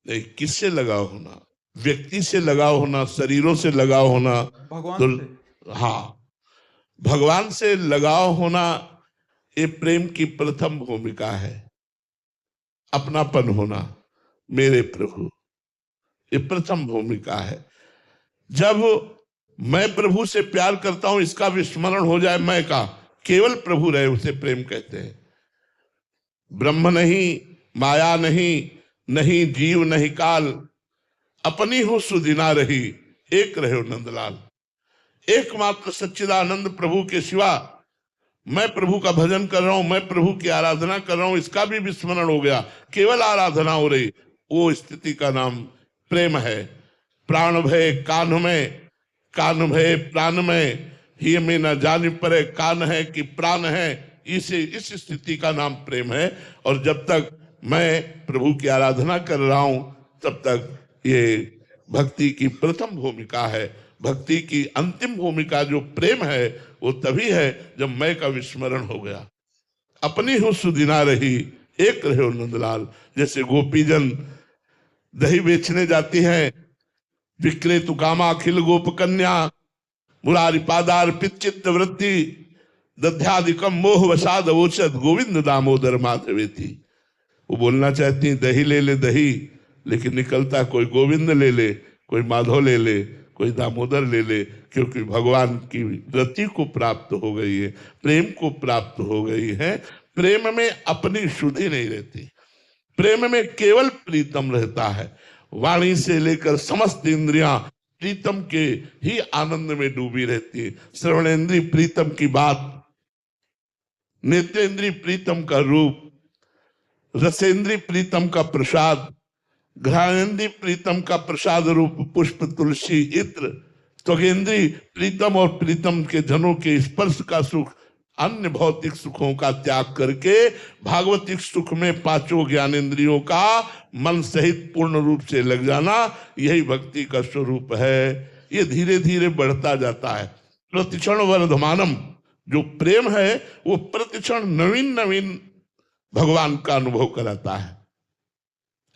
नहीं, किससे लगाव होना? व्यक्ति से लगाव होना, शरीरों से लगाव होना, भगवान से। हाँ, भगवान से लगाव होना ये प्रेम की प्रथम भूमिका है। अपनापन होना, मेरे प्रभु, ये प्रथम भूमिका है। जब मैं प्रभु से प्यार करता हूं, इसका विस्मरण हो जाए, मैं का केवल प्रभु रहे, उसे प्रेम कहते हैं। ब्रह्म नहीं, माया नहीं, नहीं जीव नहीं काल, अपनी हो सुदिना रही, एक रहे नंदलाल। एकमात्र सच्चिदानंद प्रभु के सिवा मैं प्रभु का भजन कर रहा हूं, मैं प्रभु की आराधना कर रहा हूं, इसका भी विस्मरण हो गया, केवल आराधना हो रही, वो स्थिति का नाम प्रेम है। प्राण भय कान में, कान भय प्राण में, ही में न जान पड़े कान है कि प्राण है, इस स्थिति का नाम प्रेम है। और जब तक मैं प्रभु की आराधना कर रहा हूं, तब तक ये भक्ति की प्रथम भूमिका है। भक्ति की अंतिम भूमिका जो प्रेम है, वो तभी है जब मैं का विस्मरण हो गया। अपनी हो सुदिना रही, एक रहे नंदलाल। जैसे गोपीजन दही बेचने जाती हैं, विक्रेतु कामा अखिल गोप कन्या, मुरारी पादार पिचित्त वृत्ति, दध्यादिकम मोह वसाद ओचत गोविंद दामोदर माधवेती। वो बोलना चाहती दही ले ले दही, लेकिन निकलता कोई गोविंद ले ले, कोई माधव ले ले, कोई दामोदर ले ले, क्योंकि भगवान की रति को प्राप्त हो गई है, प्रेम को प्राप्त हो गई है। प्रेम में अपनी शुद्धि नहीं रहती, प्रेम में केवल प्रीतम रहता है। वाणी से लेकर समस्त इंद्रियां प्रीतम के ही आनंद में डूबी रहती है। श्रवणेन्द्रीय प्रीतम की बात, नेत्रेंद्रीय प्रीतम का रूप, रसेंद्रीय प्रीतम का प्रसाद, घ्राणेन्द्रीय प्रीतम का प्रसाद रूप पुष्प तुलसी इत्र, त्वगेंद्रीय प्रीतम और प्रीतम के जनों के स्पर्श का सुख, अन्य भौतिक सुखों का त्याग करके भागवतिक सुख में पांचों ज्ञानेंद्रियों का मन सहित पूर्ण रूप से लग जाना, यही भक्ति का स्वरूप है। ये धीरे धीरे बढ़ता जाता है। प्रतिक्षण वर्धमानम, जो प्रेम है वो प्रतिक्षण नवीन नवीन भगवान का अनुभव कराता है।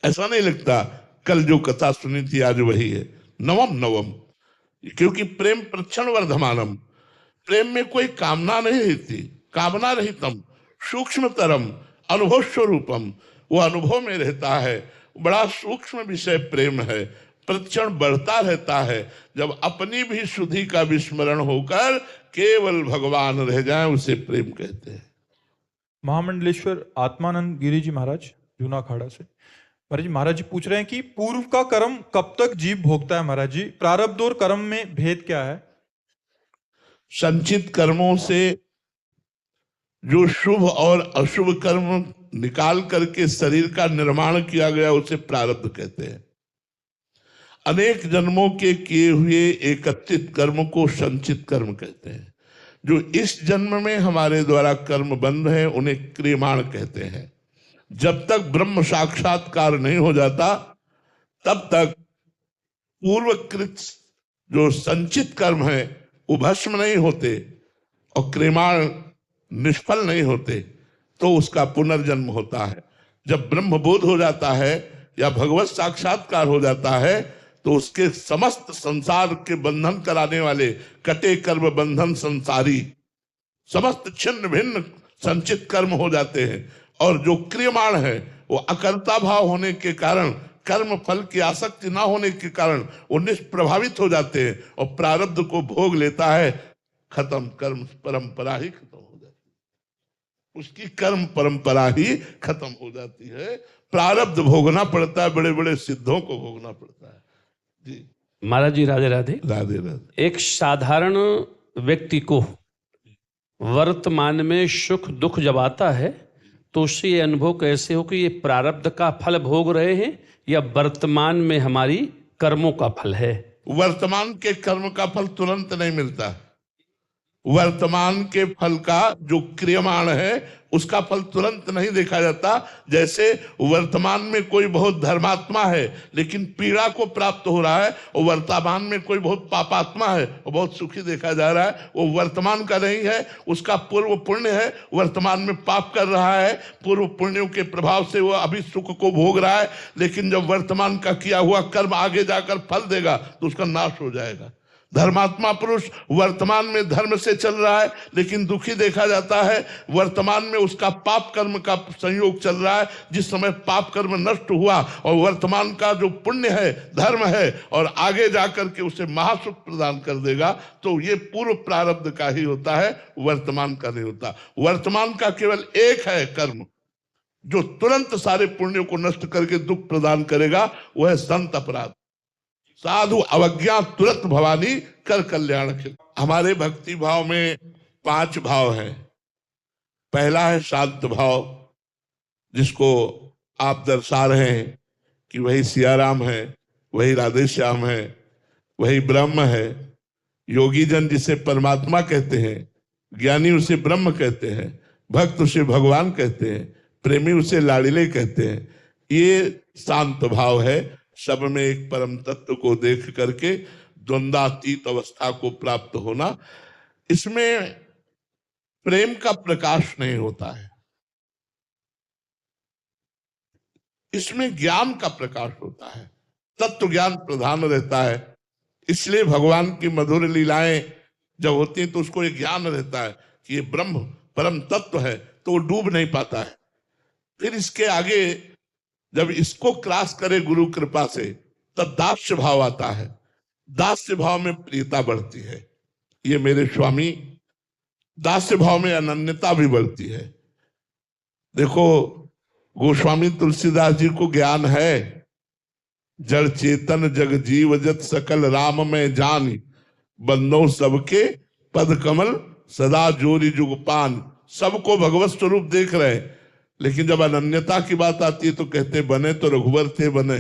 ऐसा नहीं लगता कल जो कथा सुनी थी आज वही है, नवम नवम, क्योंकि प्रेम प्रतिक्षण वर्धमानम। प्रेम में कोई कामना नहीं रहती, कामना रहितम, सूक्ष्मतरम, अनुभव स्वरूपम, वो अनुभव में रहता है। बड़ा सूक्ष्म विषय प्रेम है, प्रतिक्षण बढ़ता रहता है। जब अपनी भी शुद्धि का विस्मरण होकर केवल भगवान रह जाए, उसे प्रेम कहते हैं। महामंडलेश्वर आत्मानंद गिरी जी महाराज जूना खाड़ा से, महाराज जी पूछ रहे हैं कि पूर्व का कर्म कब तक जीव भोगता है महाराज जी? प्रारब्ध और कर्म में भेद क्या है? संचित कर्मों से जो शुभ और अशुभ कर्म निकाल करके शरीर का निर्माण किया गया, उसे प्रारब्ध कहते हैं। अनेक जन्मों के किए हुए एकत्रित कर्म को संचित कर्म कहते हैं। जो इस जन्म में हमारे द्वारा कर्म बंध है, उन्हें क्रियमाण कहते हैं। जब तक ब्रह्म साक्षात्कार नहीं हो जाता, तब तक पूर्वकृत जो संचित कर्म है वो भस्म नहीं होते और क्रियमाण निष्फल नहीं होते, तो उसका पुनर्जन्म होता है। जब ब्रह्म बोध हो जाता है या भगवत साक्षात्कार हो जाता है, तो उसके समस्त संसार के बंधन कराने वाले कटे कर्म बंधन संसारी समस्त छिन्न भिन्न संचित कर्म हो जाते हैं। और जो क्रियमाण है वो अकर्ता भाव होने के कारण, कर्म फल की आसक्ति ना होने के कारण वो निष्प्रभावित हो जाते हैं और प्रारब्ध को भोग लेता है। खत्म, कर्म परंपरा ही खत्म हो जाती है, उसकी कर्म परंपरा ही खत्म हो जाती है। प्रारब्ध भोगना पड़ता है, बड़े बड़े सिद्धों को भोगना पड़ता है। जी महाराज जी राधे राधे। राधे राधे। एक साधारण व्यक्ति को वर्तमान में सुख दुख जब आता है, तो उससे ये अनुभव कैसे हो कि ये प्रारब्ध का फल भोग रहे हैं या वर्तमान में हमारी कर्मों का फल है? वर्तमान के कर्म का फल तुरंत नहीं मिलता। वर्तमान के फल का जो क्रियमाण है उसका फल तुरंत नहीं देखा जाता। जैसे वर्तमान में कोई बहुत धर्मात्मा है लेकिन पीड़ा को प्राप्त हो रहा है, और वर्तमान में कोई बहुत पापात्मा है और बहुत सुखी देखा जा रहा है, वो वर्तमान का नहीं है, उसका पूर्व पुण्य है, वर्तमान में पाप कर रहा है, पूर्व पुण्यों के प्रभाव से वो अभी सुख को भोग रहा है, लेकिन जब वर्तमान का किया हुआ कर्म आगे जाकर फल देगा तो उसका नाश हो जाएगा। धर्मात्मा पुरुष वर्तमान में धर्म से चल रहा है लेकिन दुखी देखा जाता है, वर्तमान में उसका पाप कर्म का संयोग चल रहा है। जिस समय पाप कर्म नष्ट हुआ और वर्तमान का जो पुण्य है, धर्म है, और आगे जाकर के उसे महासुख प्रदान कर देगा, तो ये पूर्व प्रारब्ध का ही होता है, वर्तमान का नहीं होता। वर्तमान का केवल एक है कर्म जो तुरंत सारे पुण्यों को नष्ट करके दुख प्रदान करेगा, वह है संत अपराध। साधु अवज्ञा तुरंत भवानी कर कल्याण के। हमारे भक्ति भाव में 5 भाव हैं। पहला है शांत भाव, जिसको आप दर्शा रहे हैं कि वही सियाराम है, वही राधे श्याम है, वही ब्रह्म है। योगी जन जिसे परमात्मा कहते हैं, ज्ञानी उसे ब्रह्म कहते हैं, भक्त उसे भगवान कहते हैं, प्रेमी उसे लाड़िले कहते हैं। ये शांत भाव है, सब में एक परम तत्व को देख करके द्वंद्वातीत अवस्था को प्राप्त होना। इसमें प्रेम का प्रकाश नहीं होता है, इसमें ज्ञान का प्रकाश होता है, तत्व ज्ञान प्रधान रहता है। इसलिए भगवान की मधुर लीलाएं जब होती हैं तो उसको एक ज्ञान रहता है कि ये ब्रह्म परम तत्व है, तो वो डूब नहीं पाता है। फिर इसके आगे जब इसको क्रॉस करे गुरु कृपा से, तब दास्य भाव आता है। दास्य भाव में प्रियता बढ़ती है, ये मेरे स्वामी। दास्य भाव में अनन्यता भी बढ़ती है। देखो, गोस्वामी तुलसीदास जी को ज्ञान है, जड़ चेतन जग जीव जत सकल राम में जान, बंदो सबके पद कमल सदा जोरी जुगपान। सबको भगवत स्वरूप देख रहे हैं, लेकिन जब अनन्यता की बात आती है तो कहते बने तो रघुवर थे बने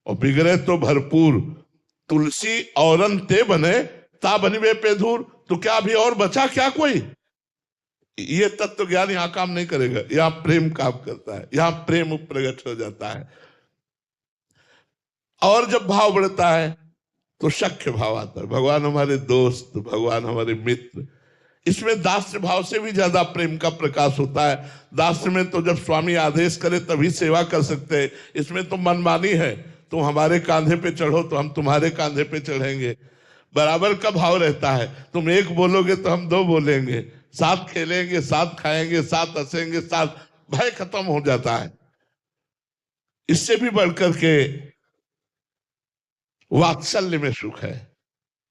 और बिगड़े तो भरपूर, तुलसी औरन ते बने ता बनिवे पे धूर। तो क्या अभी और बचा क्या कोई? ये तत्व ज्ञान यहां काम नहीं करेगा, यहां प्रेम काम करता है, यहां प्रेम प्रकट हो जाता है। और जब भाव बढ़ता है तो सख्य भाव आता है, भगवान हमारे दोस्त, भगवान हमारे मित्र। इसमें दास्य भाव से भी ज्यादा प्रेम का प्रकाश होता है। दास्य में तो जब स्वामी आदेश करे तभी सेवा कर सकते हैं, इसमें तो मनमानी है, तुम हमारे कांधे पे चढ़ो तो हम तुम्हारे कांधे पे चढ़ेंगे। बराबर का भाव रहता है, तुम एक बोलोगे तो हम 2 बोलेंगे, साथ खेलेंगे, साथ खाएंगे, साथ हंसेंगे, साथ। भय खत्म हो जाता है। इससे भी बढ़कर के वात्सल्य में सुख है,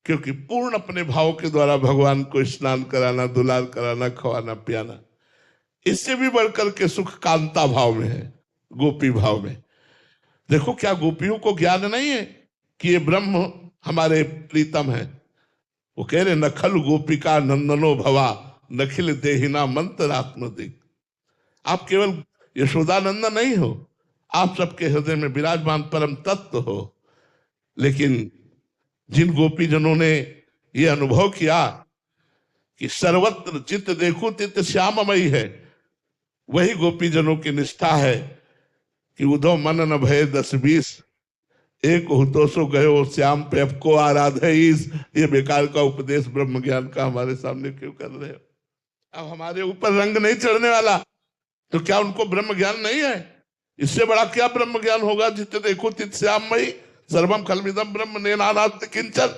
क्योंकि पूर्ण अपने भाव के द्वारा भगवान को स्नान कराना, दुलार कराना, खवाना पियाना। इससे भी बढ़कर के सुख कांता भाव में है, गोपी भाव में। देखो, क्या गोपियों को ज्ञान नहीं है कि ये ब्रह्म हमारे प्रीतम है? वो कह रहे नखल गोपिका नंदनो भवा नखिल देहिना मंत्रात्मदिक। आप केवल यशोदानंदन नहीं हो, आप सबके हृदय में विराजमान परम तत्व हो। लेकिन जिन गोपी जनों ने ये अनुभव किया कि सर्वत्र चित्त देखो चित्त श्याममयी है, वही गोपी जनों की निष्ठा है कि उधो मन न भय 10-20 एक हुतो सो गयो श्याम पे अब को आराधे ईस। ये बेकार का उपदेश ब्रह्म ज्ञान का हमारे सामने क्यों कर रहे हो? अब हमारे ऊपर रंग नहीं चढ़ने वाला, तो क्या उनको ब्रह्म ज्ञान नहीं है? इससे बड़ा क्या ब्रह्म ज्ञान होगा? चित्त देखो चित्त श्याममयी सर्वम खलमिदम ब्रह्म नेनानास्ति किंचन।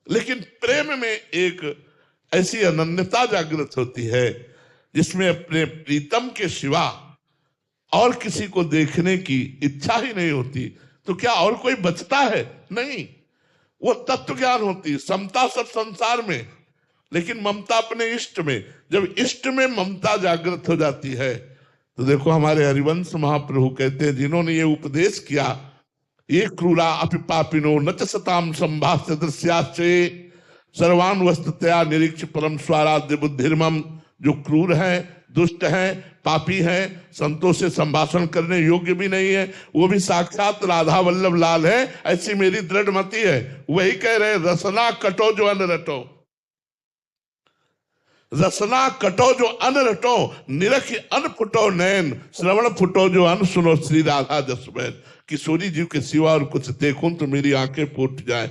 लेकिन प्रेम में एक ऐसी अनन्यता जागृत होती है जिसमें अपने प्रीतम के सिवा और किसी को देखने की इच्छा ही नहीं होती। तो क्या और कोई बचता है? नहीं, वो तत्व ज्ञान होती, समता सब संसार में, लेकिन ममता अपने इष्ट में। जब इष्ट में ममता जागृत हो जाती है तो देखो, हमारे हरिवंश महाप्रभु कहते हैं, जिन्होंने ये उपदेश किया, ये क्रूरा अपि पापिनो न च सताम संभाष्य दृश्याश्चे सर्वान वस्तुतया निरीक्ष परम स्वाराध्य बुद्धिर्मम। जो क्रूर है, दुष्ट है, पापी है, संतों से संभाषण करने योग्य भी नहीं है, वो भी साक्षात राधा वल्लभ लाल है, ऐसी मेरी दृढ़ मति है। वही कह रहे रसना कटो जो अन रटो। रसना कटो जो अन रटो, निरख अन फुटो नैन, श्रवण फुटो जो अन सुनो श्री राधा जसबैन। किशोरी जी के सिवा और कुछ देखूं तो मेरी आंखें फूट जाए,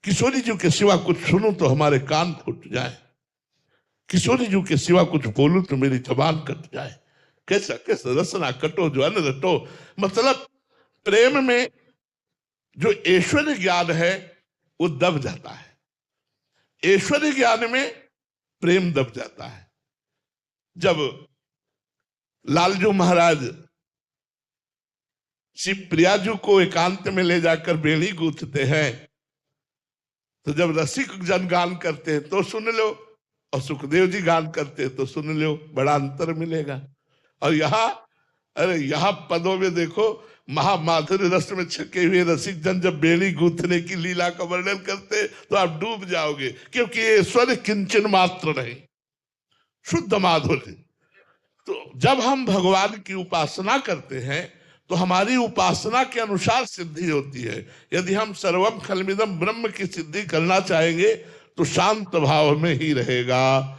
किशोरी जी के सिवा कुछ सुनूं तो हमारे कान फूट जाए, किशोरी जी के सिवा कुछ बोलूं तो मेरी जबान कट जाए। कैसा कैसा रसना कटो जो अन रटो, मतलब प्रेम में जो ऐश्वर्य ज्ञान है वो दब जाता है, ऐश्वर्य ज्ञान में प्रेम दब जाता है। जब लालजू महाराज शिव प्रिया जी को एकांत में ले जाकर बेड़ी गूंथते हैं, तो जब रसिक जन गान करते हैं तो सुन लो, और सुखदेव जी गान करते हैं तो सुन लो, बड़ा अंतर मिलेगा। और यहाँ पदों में देखो, महामाधुर्य रस में छके हुए रसिक जन जब बेड़ी गूंथने की लीला का वर्णन करते तो आप डूब जाओगे, क्योंकि ये स्वर किंचन मात्र नहीं, शुद्ध माधुर्य। तो जब हम भगवान की उपासना करते हैं तो हमारी उपासना के अनुसार सिद्धि होती है। यदि हम सर्वम खलमिदम ब्रह्म की सिद्धि करना चाहेंगे तो शांत भाव में ही रहेगा।